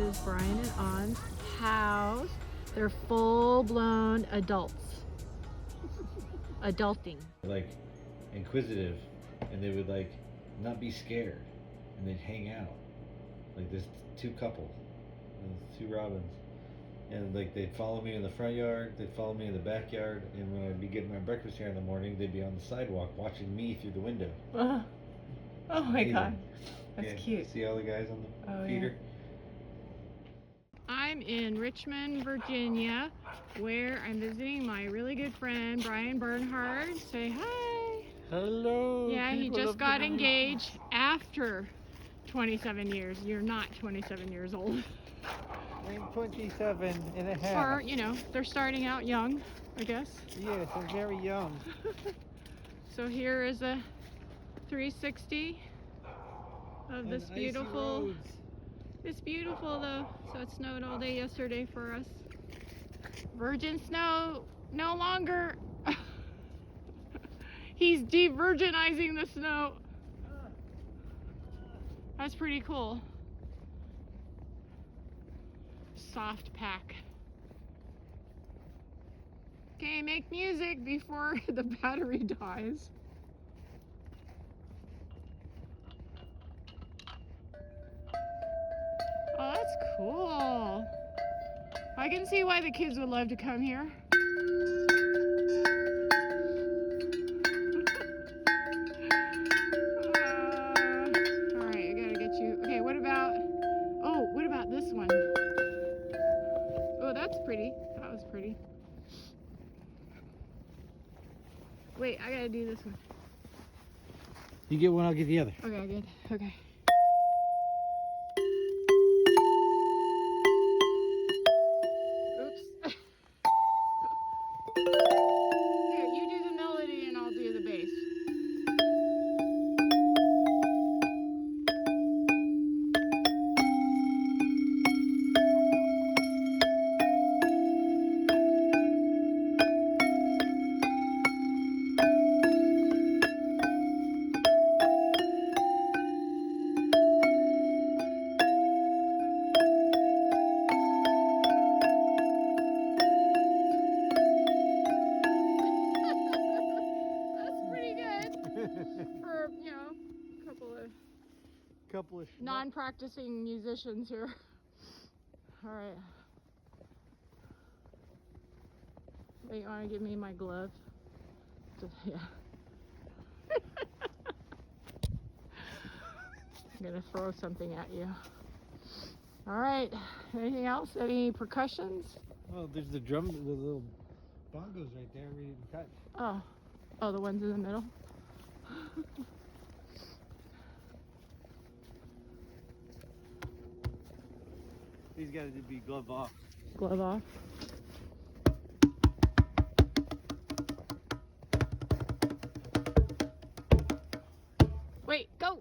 is Brian and On's house. They're full-blown adults. Adulting. Like inquisitive, and they would like not be scared, and they'd hang out. Like there's two couples, two robins, and like they'd follow me in the front yard, they'd follow me in the backyard, and when I'd be getting my breakfast here in the morning, they'd be on the sidewalk watching me through the window. Oh my God, that's cute. See all the guys on the feeder? Yeah. I'm in Richmond, Virginia, where I'm visiting my really good friend Brian Bernhard. Say hi. Hello. Yeah, he just got engaged after 27 years. You're not 27 years old. I'm 27 and a half. Or, you know, they're starting out young, I guess. Yes, I'm very young. So here is a 360 of this beautiful. It's beautiful though. So it snowed all day yesterday for us. Virgin snow no longer. He's de-virginizing the snow. That's pretty cool. Soft pack. Okay, make music before the battery dies. Oh, that's cool. I can see why the kids would love to come here. Alright, I gotta get you. Okay, what about this one? Oh, that's pretty. That was pretty. Wait, I gotta do this one. You get one, I'll get the other. Okay, good. Okay. Oops. Here, you do the melody and I'll do the bass. For, you know, a couple of non-practicing musicians here. All right. Wait, you want to give me my glove? Yeah. I'm gonna throw something at you. All right. Anything else? Any percussions? Oh, there's the drum, the little bongos right there where you can touch. Oh, the ones in the middle. These got to be glove off. Glove off. Wait, go!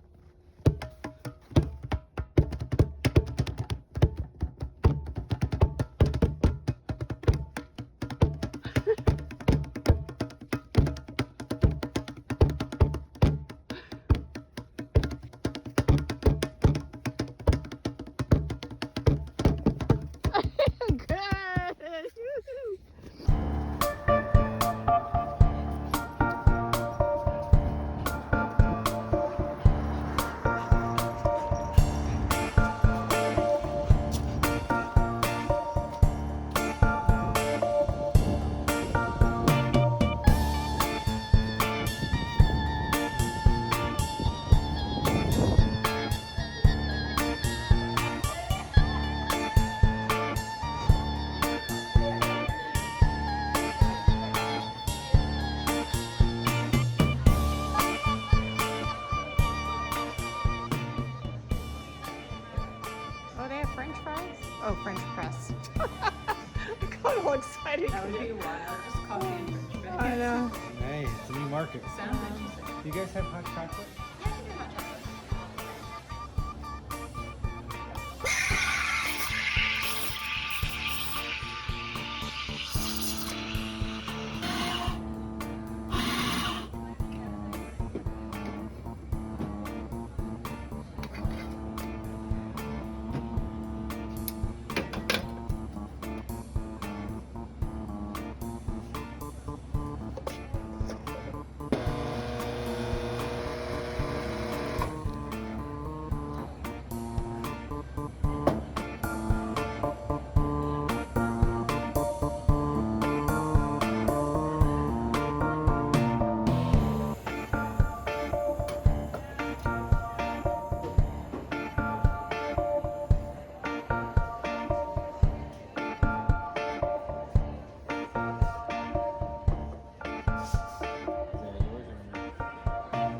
Oh, French press. I got all excited. That would be one. I'll just coffee and Richmond. I know. Hey, it's a new market. Sounds interesting. Do you guys have hot chocolate? Yeah, I can do hot chocolate.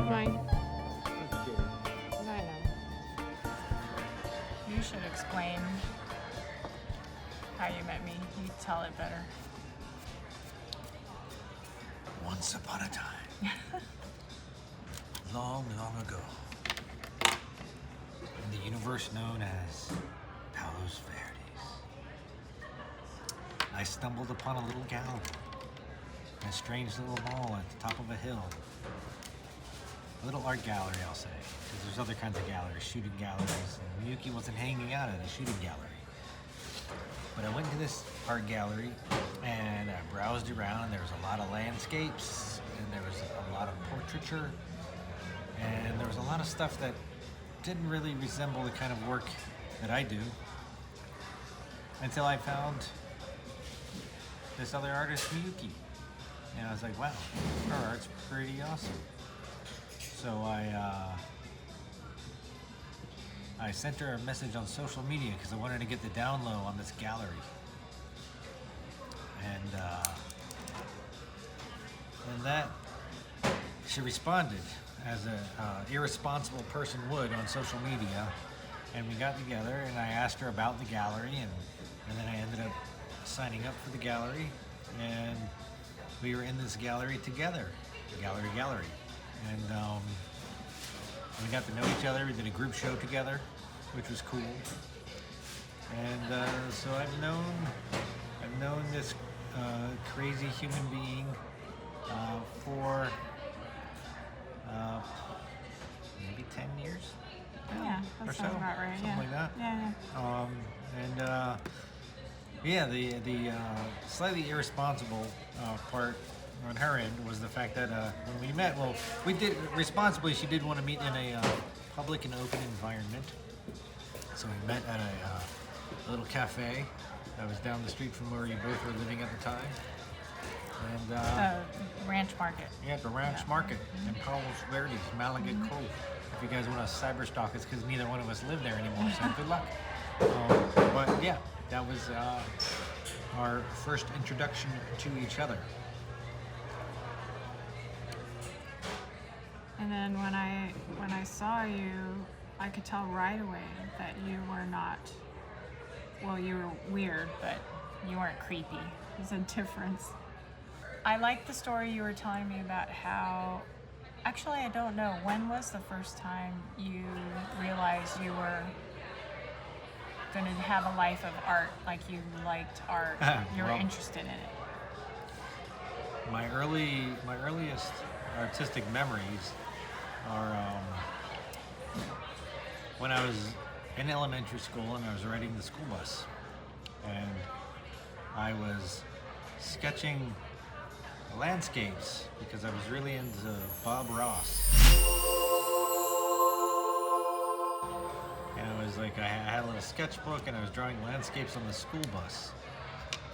mine. That's good. I know. You should explain how you met me. You tell it better. Once upon a time, long, long ago, in the universe known as Palos Verdes, I stumbled upon a little gallery, a strange little mall at the top of a hill. A little art gallery, I'll say, because there's other kinds of galleries, shooting galleries, and Miyuki wasn't hanging out at a shooting gallery. But I went to this art gallery and I browsed around, and there was a lot of landscapes, and there was a lot of portraiture, and there was a lot of stuff that didn't really resemble the kind of work that I do, until I found this other artist, Miyuki. And I was like, wow, her art's pretty awesome. So I sent her a message on social media because I wanted to get the down low on this gallery. And that she responded as a irresponsible person would on social media. And we got together and I asked her about the gallery, and then I ended up signing up for the gallery, and we were in this gallery together, gallery. And we got to know each other. We did a group show together, which was cool. And so I've known this crazy human being for maybe 10 years. Yeah, Or that so, sounds about right. something like that. Yeah. The slightly irresponsible part on her end was the fact that when we met, well, we did responsibly. She did want to meet in a public and open environment, so we met at a little cafe that was down the street from where you both were living at the time. And The ranch market. yeah, at the Ranch Market in Palos Verdes, Malaga Cove. If you guys want to cyber stalk us, because neither one of us live there anymore, so good luck. But yeah, that was our first introduction to each other. And then when I saw you, I could tell right away that you were not. Well, you were weird, but you weren't creepy. There's a difference. I like the story you were telling me about how. Actually, I don't know. When was the first time you realized you were going to have a life of art, like you liked art, you were Well, interested in it? My earliest artistic memories are when I was in elementary school and I was riding the school bus, and I was sketching landscapes because I was really into Bob Ross. And I was like, I had a little sketchbook and I was drawing landscapes on the school bus.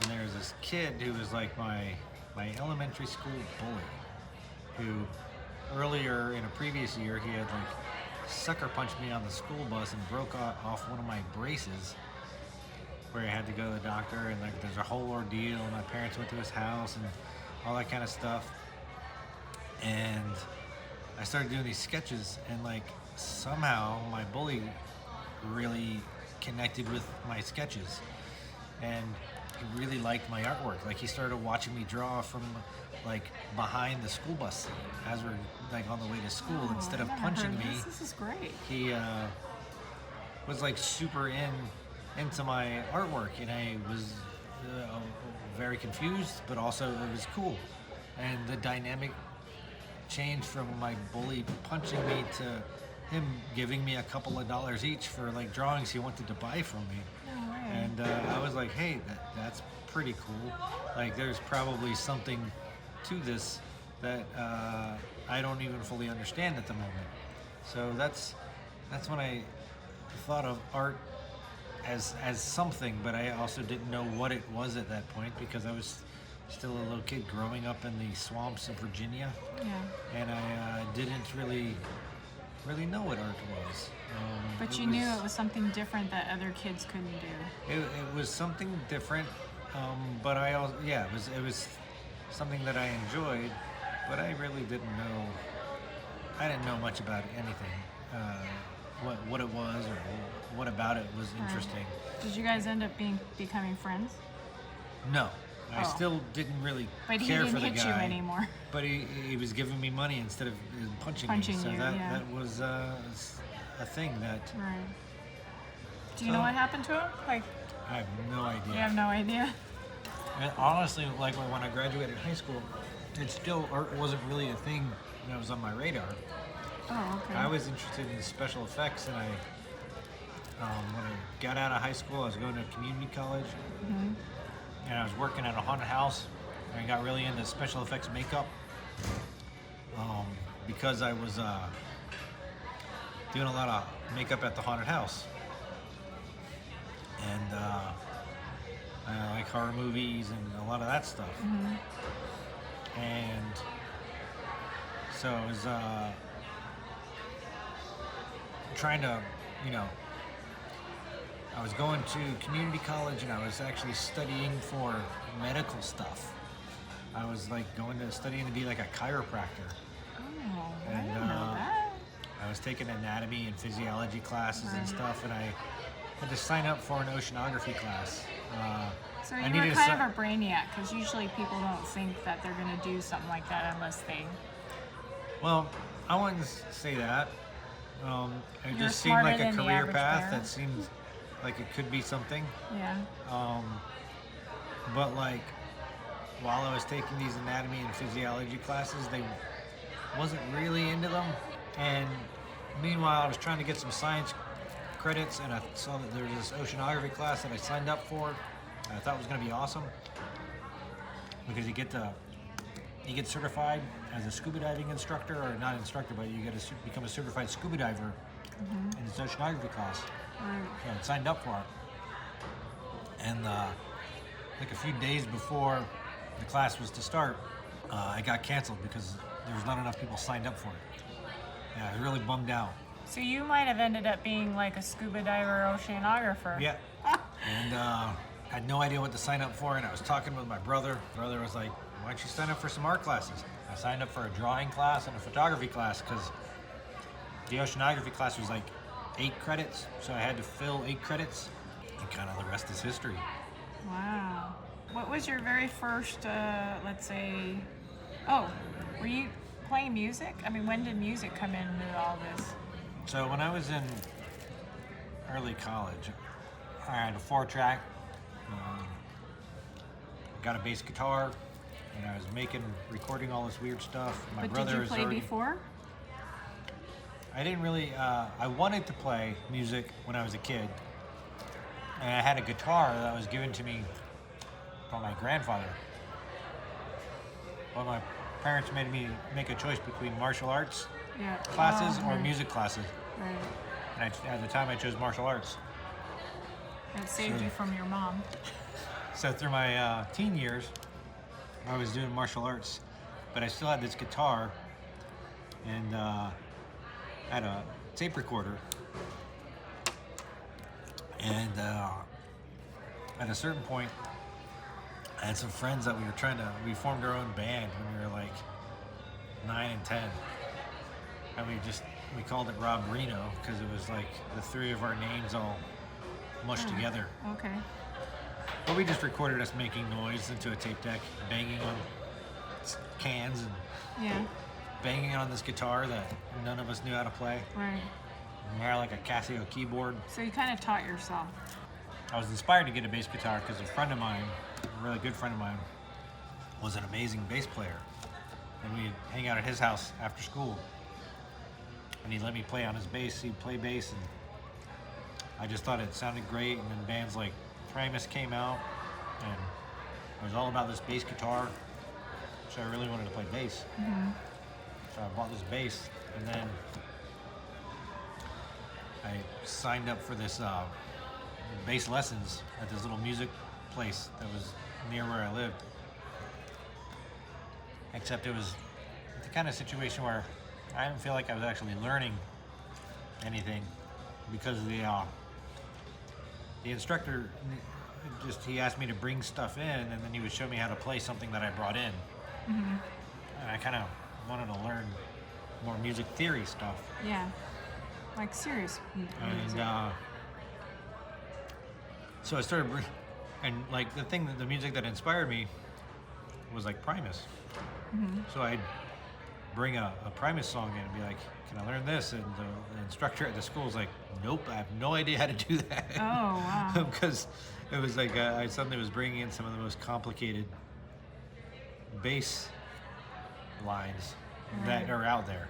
And there was this kid who was like my elementary school bully, who earlier in a previous year he had like sucker punched me on the school bus and broke off one of my braces, where I had to go to the doctor, and like there's a whole ordeal, and my parents went to his house and all that kind of stuff. And I started doing these sketches, and like somehow my bully really connected with my sketches, and he really liked my artwork. Like he started watching me draw from like behind the school bus scene as we're like on the way to school. Instead of punching me, This is great. he was like super into my artwork, and I was very confused, but also it was cool. And the dynamic changed from my bully punching me to him giving me a couple of dollars each for like drawings he wanted to buy from me. No way. And I was like, hey, that's pretty cool. Like there's probably something to this that I don't even fully understand at the moment. So that's when I thought of art as something, but I also didn't know what it was at that point, because I was still a little kid growing up in the swamps of Virginia, Yeah. and I didn't really know what art was. But you knew it was something different that other kids couldn't do. It was something different, but I also, yeah, it was something that I enjoyed, but I really didn't know I didn't know much about anything. What it was or what about it was interesting. Did you guys end up becoming friends? No, I Oh. still didn't really But he care didn't for the hit guy. you anymore. But he was giving me money instead of punching Punching me. So you, that yeah. that was a thing that Right. Do you know what happened to him? Like, I have no idea. you have no idea? And honestly, like when I graduated high school, art wasn't really a thing that was on my radar. Oh, okay. I was interested in special effects, and when I got out of high school, I was going to community college, and I was working at a haunted house, and I got really into special effects makeup because I was doing a lot of makeup at the haunted house, and I like horror movies and a lot of that stuff, and so I was trying to, I was going to community college and I was actually studying for medical stuff. I was like studying to be like a chiropractor. Oh, I And, didn't know that. I was taking anatomy and physiology classes and Right. stuff, and I had to sign up for an oceanography class. So I you needed were to kind si- of a brainiac, because usually people don't think that they're going to do something like that unless they... Well, I wouldn't say that. It You're just seemed smarter like a than the career average path bear. that seemed like it could be something. Yeah. But like, while I was taking these anatomy and physiology classes, they wasn't really into them. And meanwhile, I was trying to get some science credits, and I saw that there was this oceanography class that I signed up for. And I thought it was going to be awesome because you get certified as a scuba diving instructor, or not instructor, but you get to become a certified scuba diver in this oceanography class. Right. So I signed up for it. And like a few days before the class was to start, it got canceled because there was not enough people signed up for it. Yeah, I was really bummed out. So you might have ended up being like a scuba diver oceanographer. Yeah. And had no idea what to sign up for, and I was talking with my brother. Brother was like, why don't you sign up for some art classes? I signed up for a drawing class and a photography class because the oceanography class was like 8 credits, so I had to fill 8 credits, and kind of the rest is history. Wow. What was your very first, let's say... Oh, were you playing music? I mean, when did music come into all this? So when I was in early college, I had a 4-track, got a bass guitar, and I was recording all this weird stuff. My But brother did you was play already. before? I didn't really. I wanted to play music when I was a kid, and I had a guitar that was given to me by my grandfather. But my parents made me make a choice between martial arts Yeah. classes Oh, or right. music classes, Right. and at the time I chose martial arts. That saved So- you from your mom. So through my teen years, I was doing martial arts, but I still had this guitar, and had a tape recorder. And at a certain point, I had some friends that we formed our own band when we were like 9 and 10. And we called it Rob Reno because it was like the 3 of our names all mushed together. Okay. But we just recorded us making noise into a tape deck, banging on cans and Yeah. banging on this guitar that none of us knew how to play. Right. We had like a Casio keyboard. So you kind of taught yourself. I was inspired to get a bass guitar because a friend of mine, a really good friend of mine, was an amazing bass player. And we'd hang out at his house after school. And he let me play on his bass. He'd play bass, and I just thought it sounded great. And then bands like Krampus came out, and it was all about this bass guitar. So I really wanted to play bass. So I bought this bass, and then I signed up for this bass lessons at this little music place that was near where I lived. Except it was the kind of situation where I didn't feel like I was actually learning anything because the instructor he asked me to bring stuff in, and then he would show me how to play something that I brought in. And I kind of wanted to learn more music theory stuff. Yeah. Like serious music. And so I started, and like the music that inspired me was like Primus. So I'd bring a Primus song in and be like, can I learn this? And the instructor at the school was like, nope, I have no idea how to do that. Oh, wow. Because it was like I suddenly was bringing in some of the most complicated bass lines that are out there.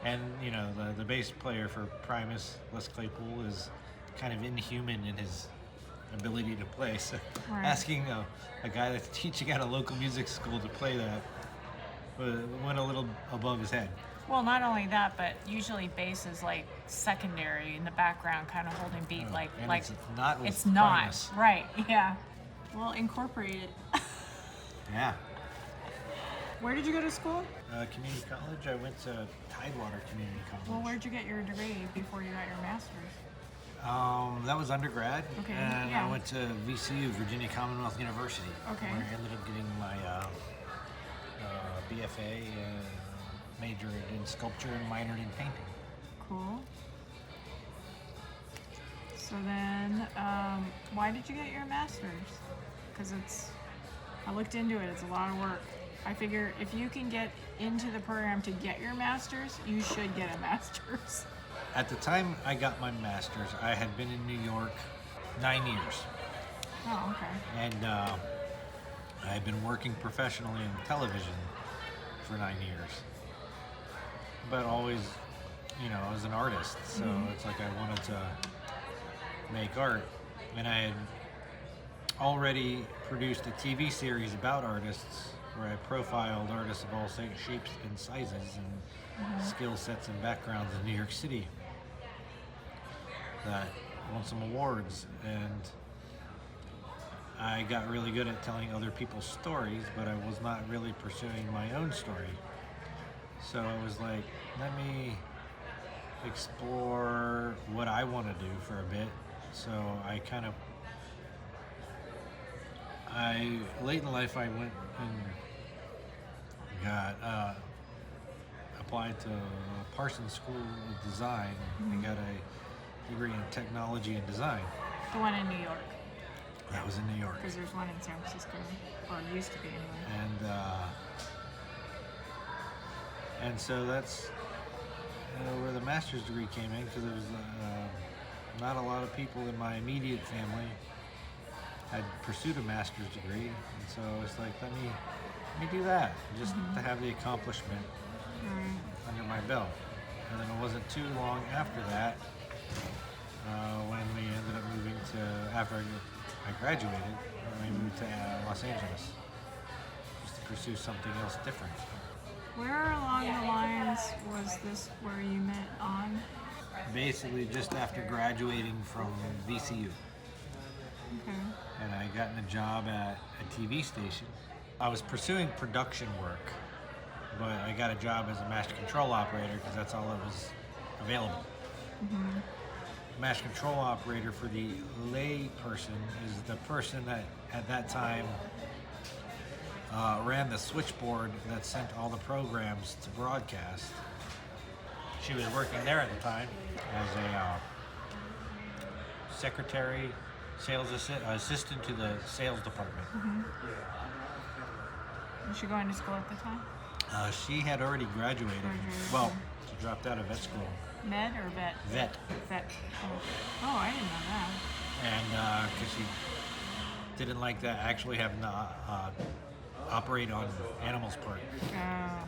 And, you know, the bass player for Primus, Les Claypool, is kind of inhuman in his ability to play. So asking a guy that's teaching at a local music school to play that went a little above his head. Well, not only that, but usually bass is like secondary in the background, kind of holding beat, like it's not with it's not Primus. right. Yeah. Well, incorporate it. Yeah. Where did you go to school? Community college. I went to Tidewater Community College. Well, where'd you get your degree before you got your master's? That was undergrad. Okay, And yeah. I went to VCU, Virginia Commonwealth University. Okay. Where I ended up getting my BFA, majored in sculpture and minored in painting. Cool. So then, why did you get your master's? Because I looked into it, it's a lot of work. I figure if you can get into the program to get your master's, you should get a master's. At the time I got my master's, I had been in New York 9 years. Oh, okay. And I had been working professionally in television for 9 years. But always, you know, as an artist. So it's like I wanted to make art. And I had already produced a TV series about artists where I profiled artists of all shapes and sizes and skill sets and backgrounds in New York City that won some awards. And I got really good at telling other people's stories, but I was not really pursuing my own story. So I was like, let me explore what I want to do for a bit. So late in life, I went and got applied to Parsons School of Design and got a degree in technology and design. The one in New York. That was in New York. Because there's one in San Francisco, or used to be anyway. And so that's where the master's degree came in, because there was not a lot of people in my immediate family had pursued a master's degree, and so it's like, let me do that, just to have the accomplishment under my belt. And then it wasn't too long after that when we ended up moving to, after I graduated, we moved to Los Angeles just to pursue something else different. Where along the lines was this where you met on? Basically just after graduating from VCU. Okay. And I got a job at a TV station. I was pursuing production work, but I got a job as a master control operator because that's all that was available. Master control operator, for the lay person, is the person that at that time ran the switchboard that sent all the programs to broadcast. She was working there at the time as a secretary, sales assistant to the sales department. Was she going to school at the time? She had already graduated. Well, she dropped out of vet school. Med or vet? Vet. Vet. Oh, I didn't know that. And because she didn't like that, actually having to operate on animals' part. Oh, yeah.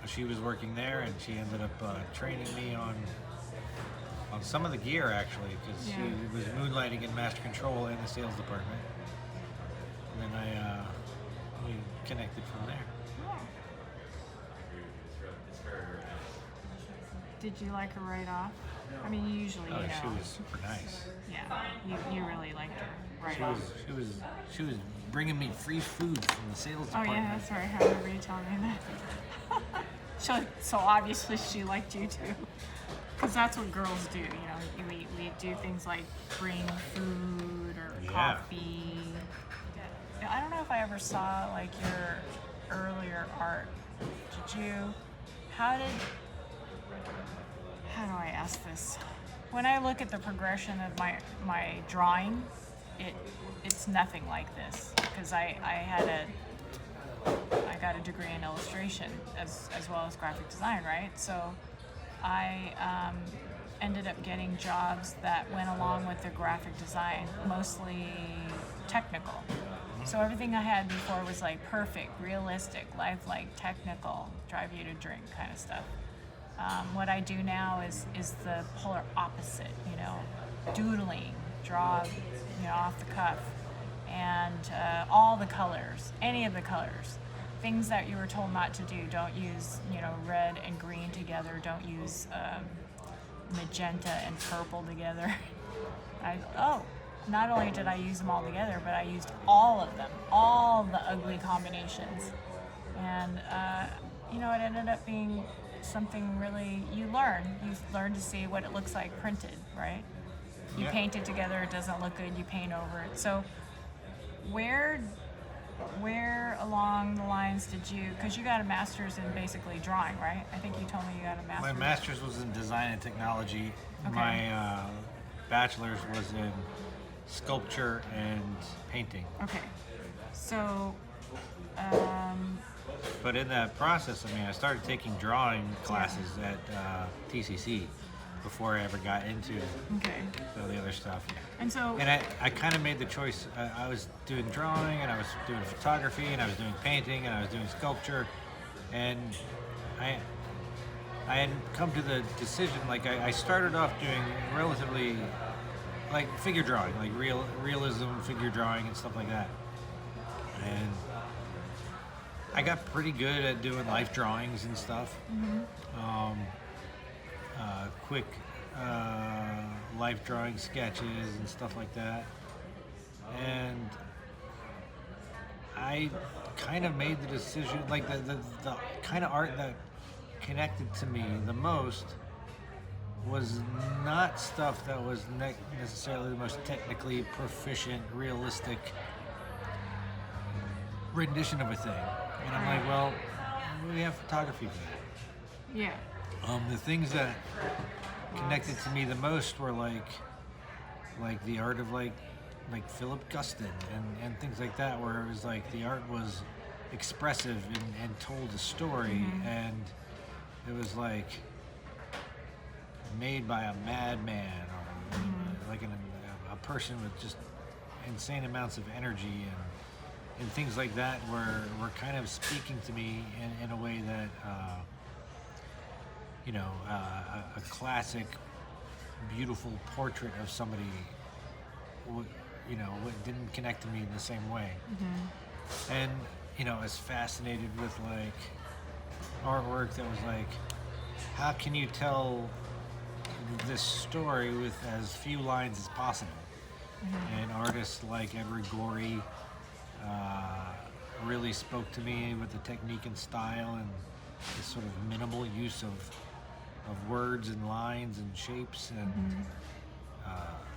She was working there, and she ended up training me on some of the gear, actually, because she was moonlighting in master control in the sales department. And then we connected from there. Did you like her right off? I mean, you usually, Oh, you know. she was super nice. Yeah, you really liked her right off. She was bringing me free food from the sales Oh department. yeah, that's right. I remember you telling me that. So obviously she liked you too, because that's what girls do. You know, we do things like bring food or coffee. I don't know if I ever saw like your earlier art. Did you how do I ask this? When I look at the progression of my drawing, it's nothing like this, because I got a degree in illustration as well as graphic design, right? So I ended up getting jobs that went along with the graphic design, mostly technical. So everything I had before was like perfect, realistic, lifelike, technical, drive you to drink kind of stuff. What I do now is the polar opposite, you know, doodling, draw, you know, off the cuff, and all the colors, any of the colors. Things that you were told not to do. Don't use, you know, red and green together. Don't use magenta and purple together. Not only did I use them all together, but I used all of them, all the ugly combinations. And, you know, it ended up being something really, you learn to see what it looks like printed, right? You paint it together, it doesn't look good, you paint over it. So where along the lines did you, because you got a master's in basically drawing, right? I think you told me you got a master's. My master's was in design and technology. Okay. My bachelor's was in sculpture and painting. Okay. So, But in that process, I mean, I started taking drawing classes at TCC before I ever got into the other stuff. And so, And I kind of made the choice. I was doing drawing, and I was doing photography, and I was doing painting, and I was doing sculpture, and I had come to the decision. Like I started off doing relatively like figure drawing, like realism figure drawing and stuff like that, and I got pretty good at doing life drawings and stuff. Quick life drawing sketches and stuff like that. And I kind of made the decision, like the kind of art that connected to me the most was not stuff that was necessarily the most technically proficient, realistic rendition of a thing. And I'm like, well, we have photography for that. yeah. The things that connected to me the most were like the art of like Philip Guston and things like that, where it was like the art was expressive and told a story, and it was like made by a madman or like a person with just insane amounts of energy and things like that were kind of speaking to me in a way that a classic beautiful portrait of somebody didn't connect to me in the same way. And I was fascinated with like artwork that was like, how can you tell this story with as few lines as possible? And artists like Edward Gorey really spoke to me with the technique and style and this sort of minimal use of words and lines and shapes and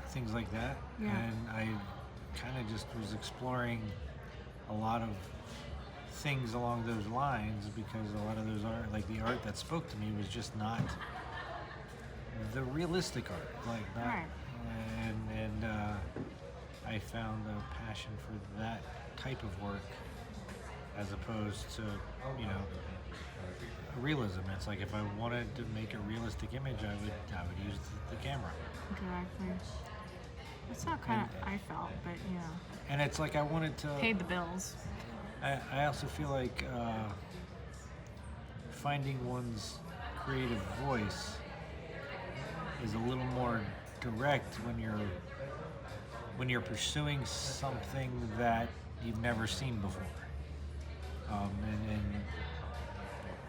things like that. Yeah. And I kind of just was exploring a lot of things along those lines, because a lot of those art, like the art that spoke to me, was just not the realistic art, like not. Right. And I found a passion for that type of work as opposed to realism. It's like if I wanted to make a realistic image, I would use the camera. Exactly. That's how kind of I felt, but And it's like I wanted to paid the bills. I also feel like finding one's creative voice is a little more direct when you're pursuing something that you've never seen before, and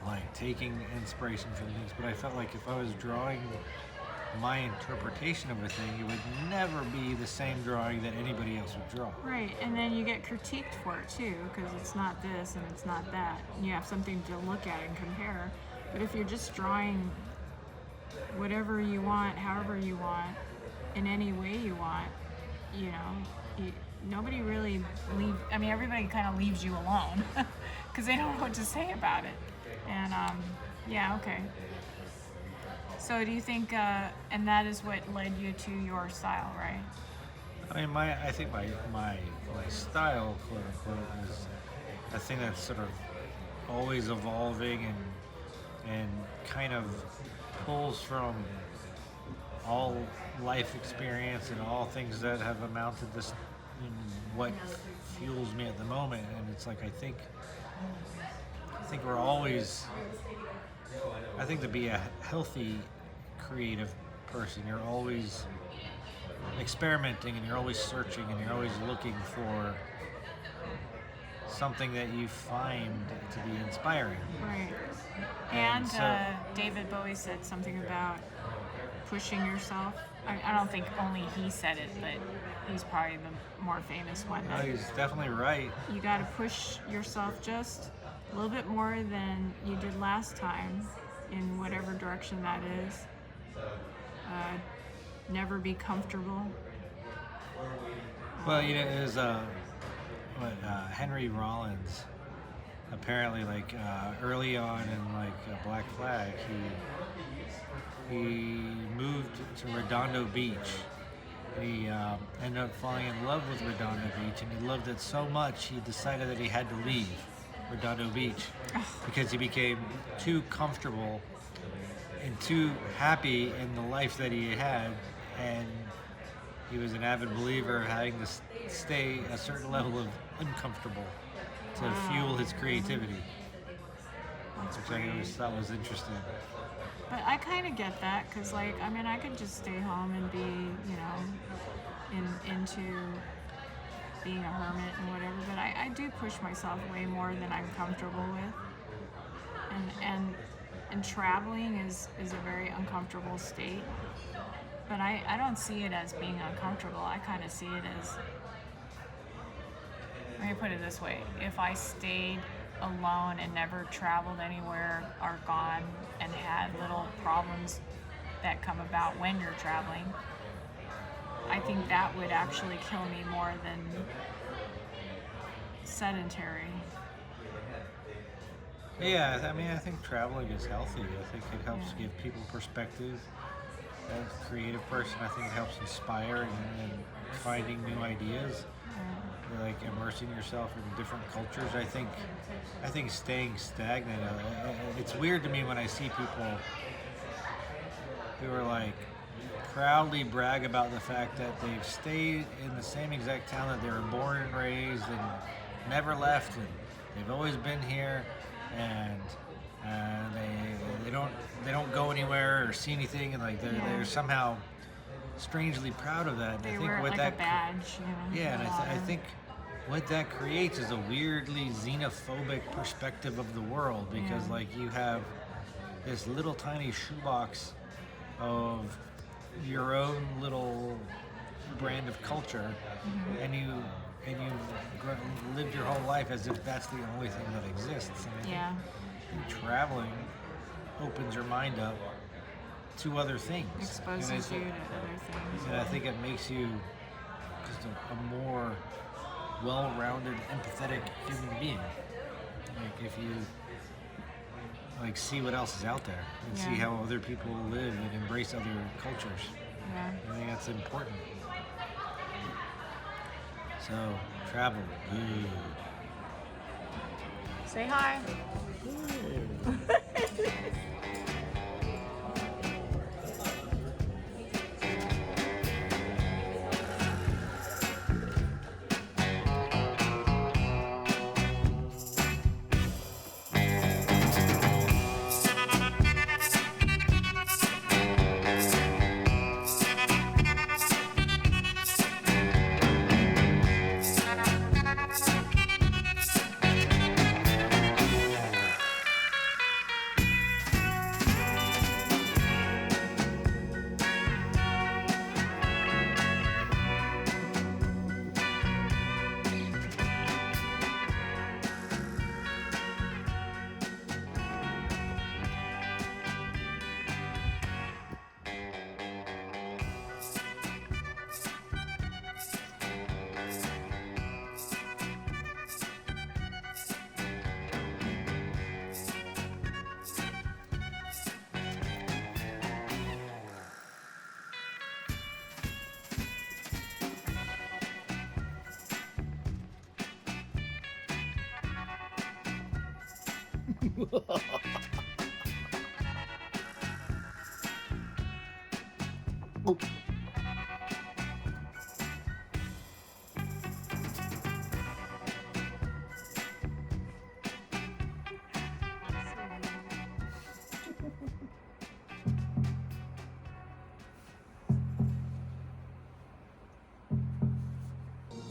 like taking inspiration from things. But I felt like if I was drawing my interpretation of a thing, it would never be the same drawing that anybody else would draw. Right, and then you get critiqued for it too, because it's not this and it's not that. And you have something to look at and compare. But if you're just drawing whatever you want, however you want, in any way you want, nobody really everybody kind of leaves you alone because they don't know what to say about it. And Yeah, okay. So do you think, and that is what led you to your style, right? I mean, I think my style, quote unquote, is a thing that's sort of always evolving and kind of pulls from all life experience and all things that have amounted to what fuels me at the moment. And it's like I think we're always. I think to be a healthy, creative person, you're always experimenting and you're always searching and you're always looking for something that you find to be inspiring. Right. And And so- David Bowie said something about pushing yourself. I don't think only he said it, but he's probably the more famous one. No, he's definitely right. You got to push yourself just a little bit more than you did last time in whatever direction that is. Never be comfortable. Well, you know, it was Henry Rollins. Apparently, like early on in like Black Flag, he moved to Redondo Beach. He ended up falling in love with Redondo Beach, and he loved it so much he decided that he had to leave Redondo Beach because he became too comfortable and too happy in the life that he had, and he was an avid believer of having to stay a certain level of uncomfortable to fuel his creativity, which I always thought was interesting. But I kind of get that, because, like, I mean, I could just stay home and be, you know, into being a hermit and whatever, but I do push myself way more than I'm comfortable with. And traveling is a very uncomfortable state. But I don't see it as being uncomfortable. I kind of see it as, let me put it this way, if I stayed alone and never traveled anywhere or gone and had little problems that come about when you're traveling, I think that would actually kill me more than sedentary. Yeah, I mean, I think traveling is healthy. I think it helps give people perspective. As a creative person, I think it helps inspire and finding new ideas. Like immersing yourself in different cultures. I think staying stagnant. It's weird to me when I see people who are like proudly brag about the fact that they've stayed in the same exact town that they were born and raised and never left, and they've always been here, and they don't go anywhere or see anything, and like they're somehow strangely proud of that. And They I think wear it what like that a badge, you know. yeah, and I think what that creates is a weirdly xenophobic perspective of the world, because like you have this little tiny shoebox of your own little brand of culture, and you've lived your whole life as if that's the only thing that exists. And I think traveling opens your mind up to other things. Exposes you to other things. And I think it makes you just a more well-rounded, empathetic human being. Like if you like see what else is out there and see how other people live and embrace other cultures. Yeah. I think that's important. So travel. Good. Say hi. Oh.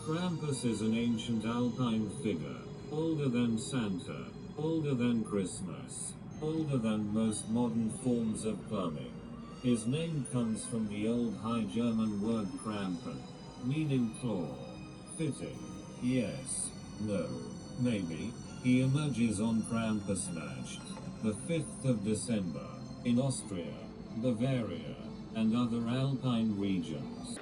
Krampus is an ancient alpine figure, older than Santa, older than Christmas, older than most modern forms of plumbing. His name comes from the old High German word Krampen, meaning claw. Fitting. Yes. No. Maybe. He emerges on Krampusnacht, the 5th of December, in Austria, Bavaria, and other alpine regions.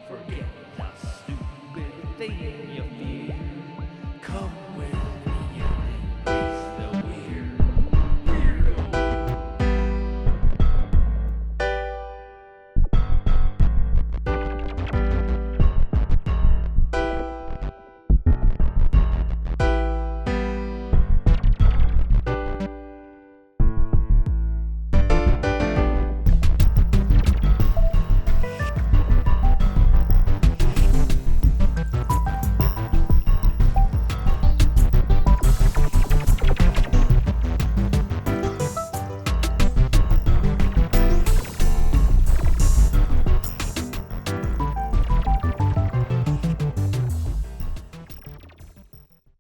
Forget the stupid thing